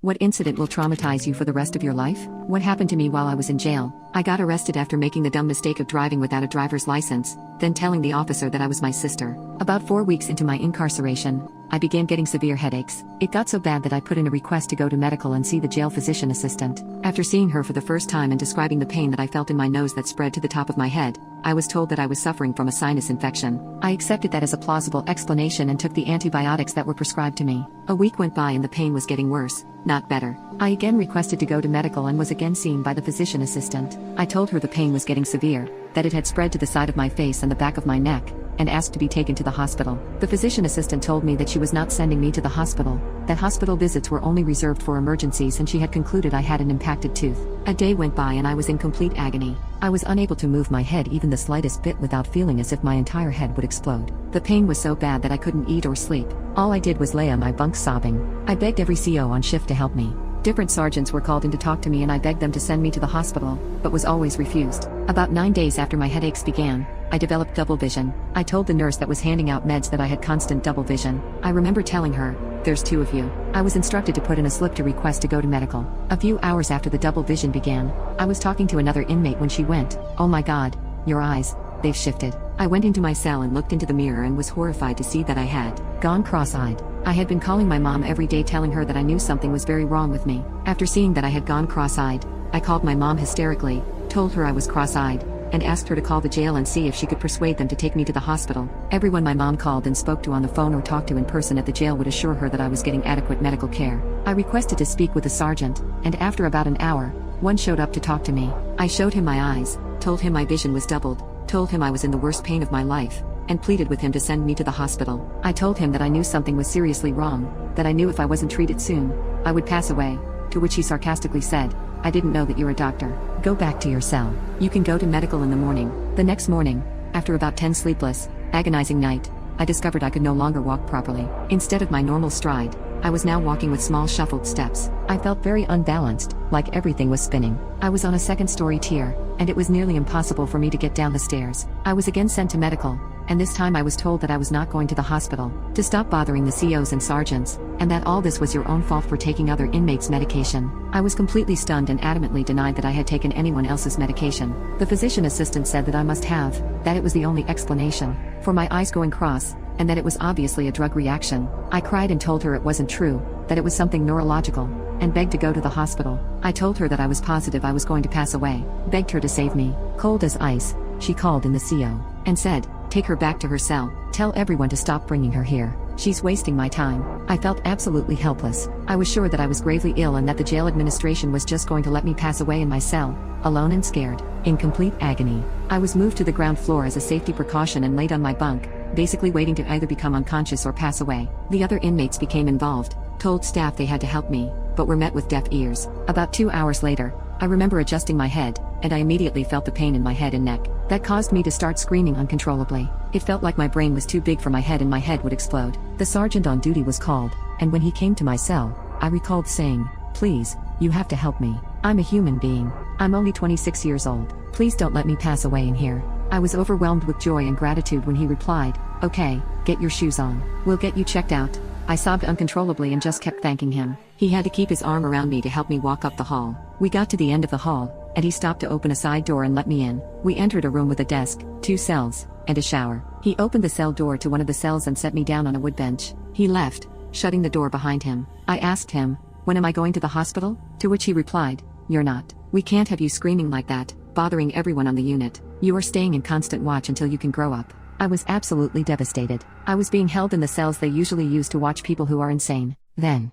What incident will traumatize you for the rest of your life? What happened to me while I was in jail? I got arrested after making the dumb mistake of driving without a driver's license, then telling the officer that I was my sister. About 4 weeks into my incarceration, I began getting severe headaches. It got so bad that I put in a request to go to medical and see the jail physician assistant. After seeing her for the first time and describing the pain that I felt in my nose that spread to the top of my head, I was told that I was suffering from a sinus infection. I accepted that as a plausible explanation and took the antibiotics that were prescribed to me. A week went by and the pain was getting worse, not better. I again requested to go to medical and was again seen by the physician assistant. I told her the pain was getting severe, that it had spread to the side of my face and the back of my neck, and asked to be taken to the hospital. The physician assistant told me that she was not sending me to the hospital, that hospital visits were only reserved for emergencies, and she had concluded I had an impacted tooth. A day went by and I was in complete agony. I was unable to move my head even the slightest bit without feeling as if my entire head would explode. The pain was so bad that I couldn't eat or sleep. All I did was lay on my bunk sobbing. I begged every CO on shift to help me. Different sergeants were called in to talk to me and I begged them to send me to the hospital, but was always refused. About 9 days after my headaches began, I developed double vision. I told the nurse that was handing out meds that I had constant double vision. I remember telling her, "There's 2 of you." I was instructed to put in a slip to request to go to medical. A few hours after the double vision began, I was talking to another inmate when she went, "Oh my God, your eyes, they've shifted." I went into my cell and looked into the mirror and was horrified to see that I had gone cross-eyed. I had been calling my mom every day telling her that I knew something was very wrong with me. After seeing that I had gone cross-eyed, I called my mom hysterically, told her I was cross-eyed, and asked her to call the jail and see if she could persuade them to take me to the hospital. Everyone my mom called and spoke to on the phone or talked to in person at the jail would assure her that I was getting adequate medical care. I requested to speak with the sergeant, and after about an hour, one showed up to talk to me. I showed him my eyes, told him my vision was doubled, told him I was in the worst pain of my life, and pleaded with him to send me to the hospital. I told him that I knew something was seriously wrong, that I knew if I wasn't treated soon, I would pass away, to which he sarcastically said, "I didn't know that you're a doctor. Go back to your cell. You can go to medical in the morning." The next morning, after about 10 sleepless, agonizing nights, I discovered I could no longer walk properly. Instead of my normal stride, I was now walking with small shuffled steps. I felt very unbalanced, like everything was spinning. I was on a second-story tier, and it was nearly impossible for me to get down the stairs. I was again sent to medical, and this time I was told that I was not going to the hospital, to stop bothering the COs and sergeants, and that all this was your own fault for taking other inmates' medication. I was completely stunned and adamantly denied that I had taken anyone else's medication. The physician assistant said that I must have, that it was the only explanation for my eyes going cross, and that it was obviously a drug reaction. I cried and told her it wasn't true, that it was something neurological, and begged to go to the hospital. I told her that I was positive I was going to pass away, begged her to save me. Cold as ice, she called in the CO, and said, "Take her back to her cell. Tell everyone to stop bringing her here. She's wasting my time." I felt absolutely helpless. I was sure that I was gravely ill and that the jail administration was just going to let me pass away in my cell, alone and scared, in complete agony. I was moved to the ground floor as a safety precaution and laid on my bunk, basically waiting to either become unconscious or pass away. The other inmates became involved, told staff they had to help me, but were met with deaf ears. About 2 hours later, I remember adjusting my head, and I immediately felt the pain in my head and neck. That caused me to start screaming uncontrollably. It felt like my brain was too big for my head and my head would explode. The sergeant on duty was called, and when he came to my cell, I recalled saying, "Please, you have to help me. I'm a human being. I'm only 26 years old. Please don't let me pass away in here." I was overwhelmed with joy and gratitude when he replied, "Okay, get your shoes on. We'll get you checked out." I sobbed uncontrollably and just kept thanking him. He had to keep his arm around me to help me walk up the hall. We got to the end of the hall, and he stopped to open a side door and let me in. We entered a room with a desk, 2 cells, and a shower. He opened the cell door to one of the cells and set me down on a wood bench. He left, shutting the door behind him. I asked him, "When am I going to the hospital?" To which he replied, "You're not. We can't have you screaming like that, bothering everyone on the unit. You are staying in constant watch until you can grow up." I was absolutely devastated. I was being held in the cells they usually use to watch people who are insane. Then,